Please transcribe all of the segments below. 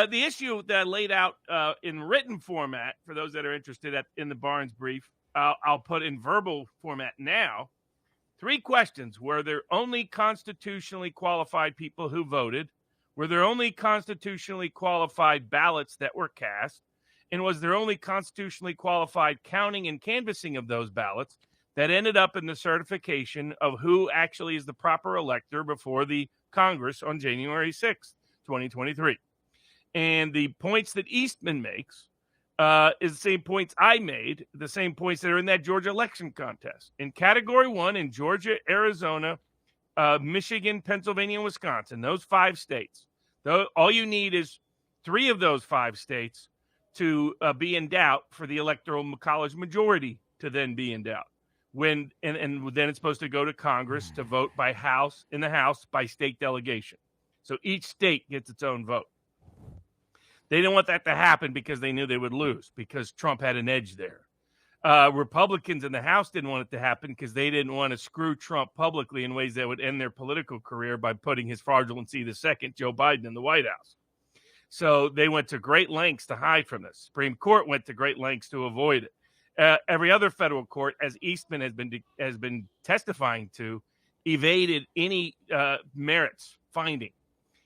the issue that I laid out in written format, for those that are interested in the Barnes brief, I'll put in verbal format now. 3 questions. Were there only constitutionally qualified people who voted? Were there only constitutionally qualified ballots that were cast? And was there only constitutionally qualified counting and canvassing of those ballots that ended up in the certification of who actually is the proper elector before the Congress on January 6th, 2023? And the points that Eastman makes is the same points I made, the same points that are in that Georgia election contest. In Category 1, in Georgia, Arizona, Michigan, Pennsylvania, and Wisconsin, those 5 states, all you need is 3 of those 5 states to be in doubt for the electoral college majority to then be in doubt. And then it's supposed to go to Congress to vote in the House by state delegation. So each state gets its own vote. They didn't want that to happen because they knew they would lose, because Trump had an edge there. Republicans in the House didn't want it to happen because they didn't want to screw Trump publicly in ways that would end their political career by putting his fraudulency the second, Joe Biden, in the White House. So they went to great lengths to hide from this. Supreme Court went to great lengths to avoid it. Every other federal court, as Eastman has been testifying to, evaded any merits finding.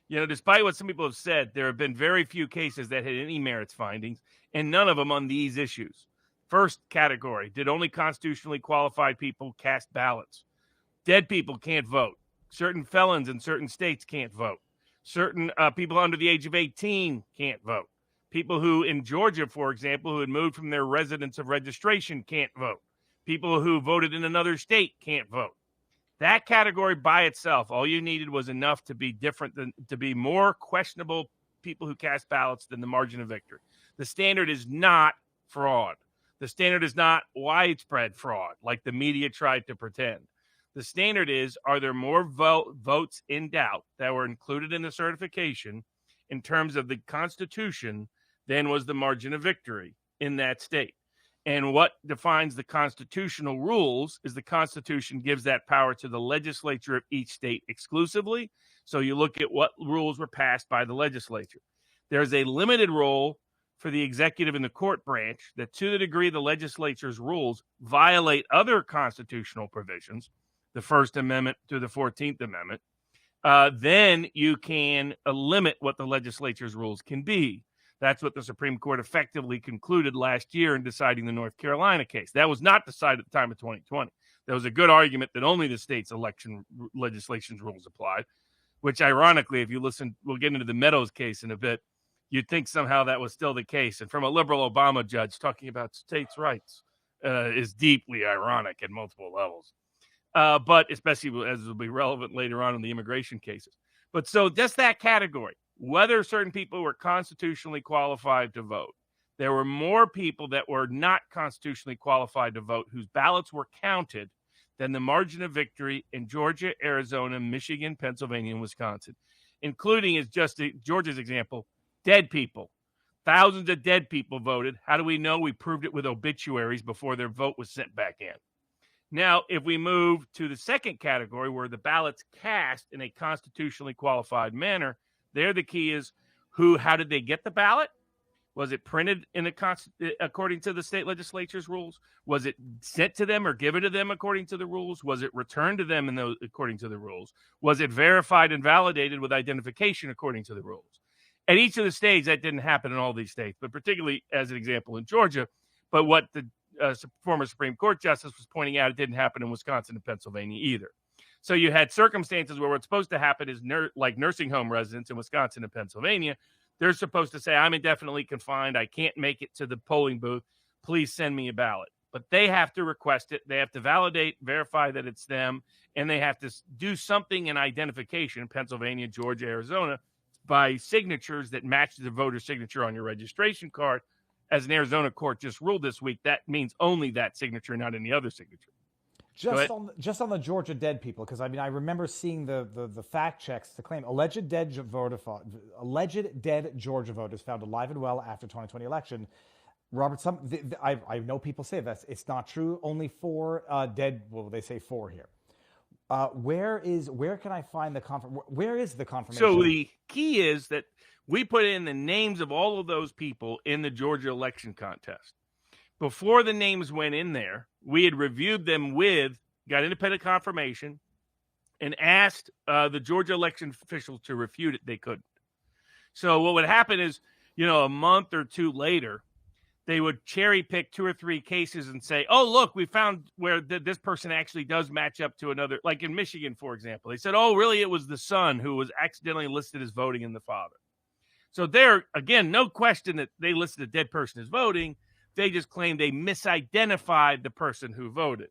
Despite what some people have said, there have been very few cases that had any merits findings, and none of them on these issues. First category, did only constitutionally qualified people cast ballots? Dead people can't vote. Certain felons in certain states can't vote. Certain people under the age of 18 can't vote. People who, in Georgia, for example, who had moved from their residence of registration can't vote. People who voted in another state can't vote. That category by itself, all you needed was enough to be to be more questionable people who cast ballots than the margin of victory. The standard is not fraud. The standard is not widespread fraud, like the media tried to pretend. The standard is, are there more votes in doubt that were included in the certification in terms of the Constitution than was the margin of victory in that state? And what defines the constitutional rules is the Constitution gives that power to the legislature of each state exclusively. So you look at what rules were passed by the legislature. There's a limited role for the executive and the court branch that, to the degree the legislature's rules violate other constitutional provisions, the First Amendment through the 14th Amendment, then you can limit what the legislature's rules can be. That's what the Supreme Court effectively concluded last year in deciding the North Carolina case. That was not decided at the time of 2020. There was a good argument that only the state's election legislation's rules applied, which ironically, if you listen, we'll get into the Meadows case in a bit, you'd think somehow that was still the case. And from a liberal Obama judge talking about states' rights is deeply ironic at multiple levels. But especially as will be relevant later on in the immigration cases. But so just that category, whether certain people were constitutionally qualified to vote, there were more people that were not constitutionally qualified to vote whose ballots were counted than the margin of victory in Georgia, Arizona, Michigan, Pennsylvania, and Wisconsin, including, as just Georgia's example, dead people. Thousands of dead people voted. How do we know? We proved it with obituaries before their vote was sent back in. Now, if we move to the second category where the ballots cast in a constitutionally qualified manner, there the key is how did they get the ballot? Was it printed according to the state legislature's rules? Was it sent to them or given to them according to the rules? Was it returned to them according to the rules? Was it verified and validated with identification according to the rules? At each of the states, that didn't happen in all these states, but particularly as an example in Georgia. But what the former Supreme Court justice was pointing out, it didn't happen in Wisconsin and Pennsylvania either. So you had circumstances where what's supposed to happen is like nursing home residents in Wisconsin and Pennsylvania. They're supposed to say, I'm indefinitely confined. I can't make it to the polling booth. Please send me a ballot. But they have to request it. They have to validate, verify that it's them, and they have to do something in identification, Pennsylvania, Georgia, Arizona, by signatures that match the voter signature on your registration card. As an Arizona court just ruled this week, that means only that signature, not any other signature. Just on the Georgia dead people, because I remember seeing the fact checks to claim alleged dead Georgia voters found alive and well after 2020 election. Robert, I know people say this. It's not true. Only 4 dead. Well, they say 4 here. Where can I find where is the confirmation? So the key is that we put in the names of all of those people in the Georgia election contest. Before the names went in there, we had reviewed them got independent confirmation, and asked the Georgia election officials to refute it. They couldn't. So what would happen is, a month or two later, they would cherry pick 2 or 3 cases and say, oh, look, we found where this person actually does match up to another, like in Michigan, for example. They said, oh, really, it was the son who was accidentally listed as voting in the father. So there, again, no question that they listed a dead person as voting. They just claimed they misidentified the person who voted,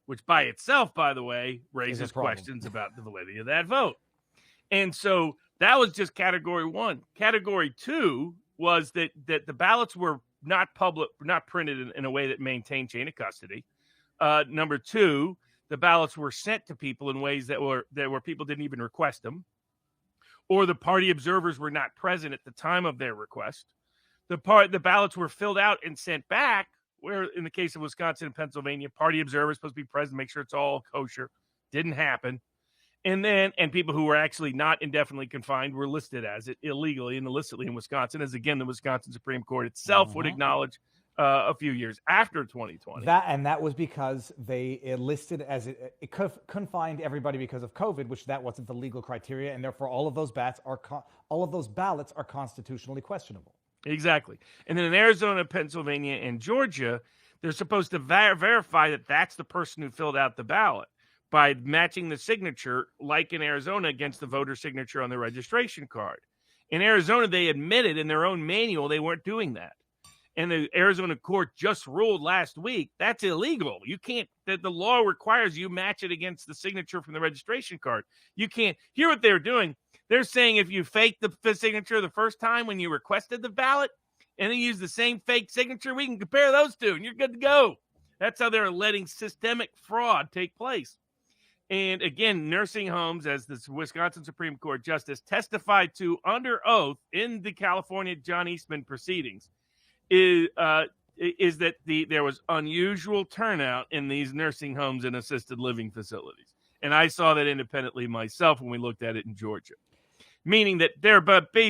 which by itself, by the way, raises questions about the validity of that vote. And so that was just category 1. Category 2 was that the ballots were not printed in a way that maintained chain of custody. Number 2, the ballots were sent to people in ways that were people didn't even request them, or the party observers were not present at the time of their request. The ballots were filled out and sent back, where in the case of Wisconsin and Pennsylvania, party observers supposed to be present, make sure it's all kosher. Didn't happen. And people who were actually not indefinitely confined were listed as it illegally and illicitly in Wisconsin, as again the Wisconsin Supreme Court itself would acknowledge a few years after 2020. That was because they listed as it couldn't find everybody because of COVID, which that wasn't the legal criteria, and therefore all of those ballots are constitutionally questionable. Exactly. And then in Arizona, Pennsylvania, and Georgia, they're supposed to verify that that's the person who filled out the ballot by matching the signature, like in Arizona, against the voter signature on the registration card. In Arizona, they admitted in their own manual they weren't doing that. And the Arizona court just ruled last week that's illegal. You can't, the law requires you match it against the signature from the registration card. You can't. Hear what they're doing. They're saying if you fake the signature the first time when you requested the ballot and then use the same fake signature, we can compare those two and you're good to go. That's how they're letting systemic fraud take place. And again, nursing homes, as the Wisconsin Supreme Court Justice testified to under oath in the California John Eastman proceedings, is that there was unusual turnout in these nursing homes and assisted living facilities. And I saw that independently myself when we looked at it in Georgia. Meaning that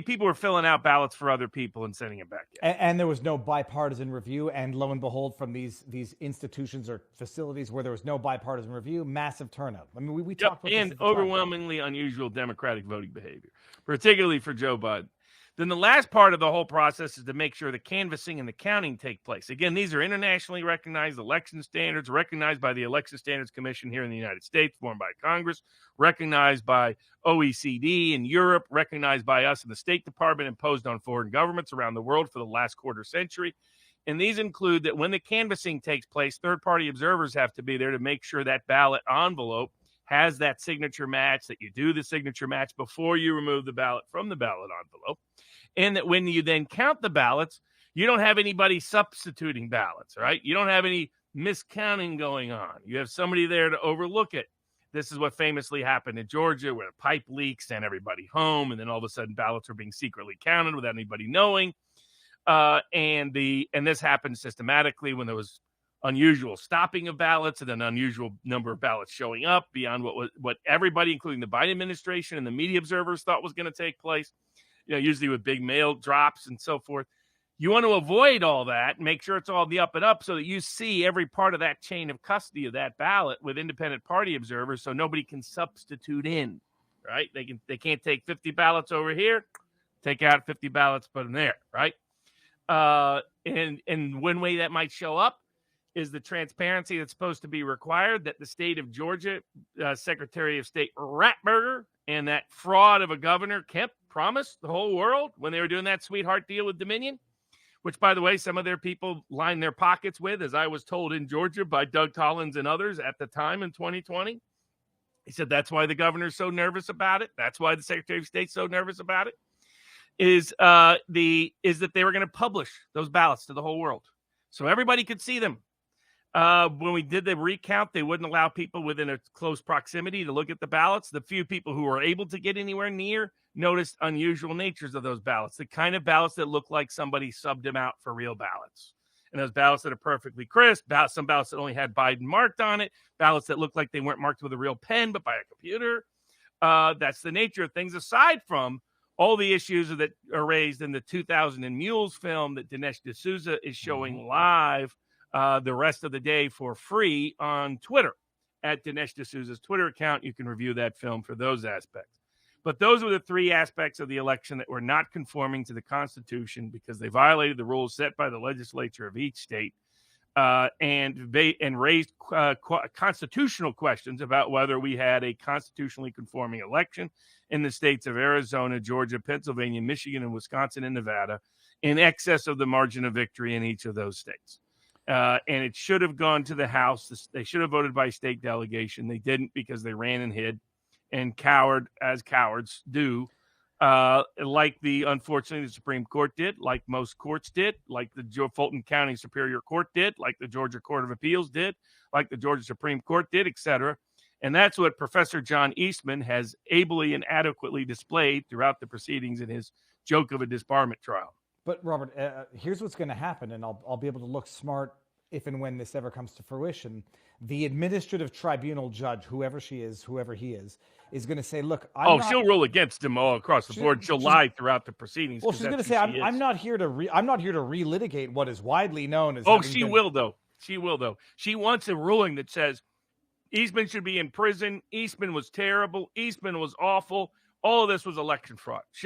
people were filling out ballots for other people and sending it back in. And there was no bipartisan review. And lo and behold, from these institutions or facilities where there was no bipartisan review, massive turnout. I mean, we talked about and overwhelmingly unusual Democratic voting behavior, particularly for Joe Biden. Then the last part of the whole process is to make sure the canvassing and the counting take place. Again, these are internationally recognized election standards, recognized by the Election Standards Commission here in the United States, formed by Congress, recognized by OECD in Europe, recognized by us in the State Department, imposed on foreign governments around the world for the last quarter century. And these include that when the canvassing takes place, third-party observers have to be there to make sure that ballot envelope has that signature match, that you do the signature match before you remove the ballot from the ballot envelope. And that when you then count the ballots, you don't have anybody substituting ballots, right? You don't have any miscounting going on. You have somebody there to overlook it. This is what famously happened in Georgia, where a pipe leak sent everybody home, and then all of a sudden ballots were being secretly counted without anybody knowing. And this happened systematically when there was unusual stopping of ballots and an unusual number of ballots showing up beyond what everybody, including the Biden administration and the media observers, thought was going to take place. Usually with big mail drops and so forth. You want to avoid all that, make sure it's all the up and up so that you see every part of that chain of custody of that ballot with independent party observers so nobody can substitute in, right? They can't take 50 ballots over here, take out 50 ballots, put them there, right? And one way that might show up is the transparency that's supposed to be required that the state of Georgia, Secretary of State Ratburger, and that fraud of a governor Kemp promised the whole world when they were doing that sweetheart deal with Dominion, which, by the way, some of their people lined their pockets with, as I was told in Georgia by Doug Collins and others at the time in 2020. He said that's why the governor's so nervous about it. That's why the Secretary of State's so nervous about it, is that they were going to publish those ballots to the whole world so everybody could see them. When we did the recount, they wouldn't allow people within a close proximity to look at the ballots. The few people who were able to get anywhere near noticed unusual natures of those ballots, the kind of ballots that look like somebody subbed them out for real ballots. And those ballots that are perfectly crisp, some ballots that only had Biden marked on it, ballots that looked like they weren't marked with a real pen but by a computer. That's the nature of things, aside from all the issues that are raised in the 2000 and Mules film that Dinesh D'Souza is showing live the rest of the day for free on Twitter at Dinesh D'Souza's Twitter account. You can review that film for those aspects. But those were the three aspects of the election that were not conforming to the Constitution because they violated the rules set by the legislature of each state and raised constitutional questions about whether we had a constitutionally conforming election in the states of Arizona, Georgia, Pennsylvania, Michigan, and Wisconsin and Nevada in excess of the margin of victory in each of those states. And it should have gone to the House. They should have voted by state delegation. They didn't because they ran and hid and cowered, as cowards do, unfortunately, the Supreme Court did, like most courts did, like the Fulton County Superior Court did, like the Georgia Court of Appeals did, like the Georgia Supreme Court did, etc. And that's what Professor John Eastman has ably and adequately displayed throughout the proceedings in his joke of a disbarment trial. But Robert, here's what's going to happen, and I'll be able to look smart if and when this ever comes to fruition. The administrative tribunal judge, whoever she is, whoever he is going to say, "Look, she'll rule against him all across the board. She'll lie throughout the proceedings." Well, she's going to say, "I'm not here to relitigate what is widely known as." She will though. She will though. She wants a ruling that says Eastman should be in prison. Eastman was terrible. Eastman was awful. All of this was election fraud. She'll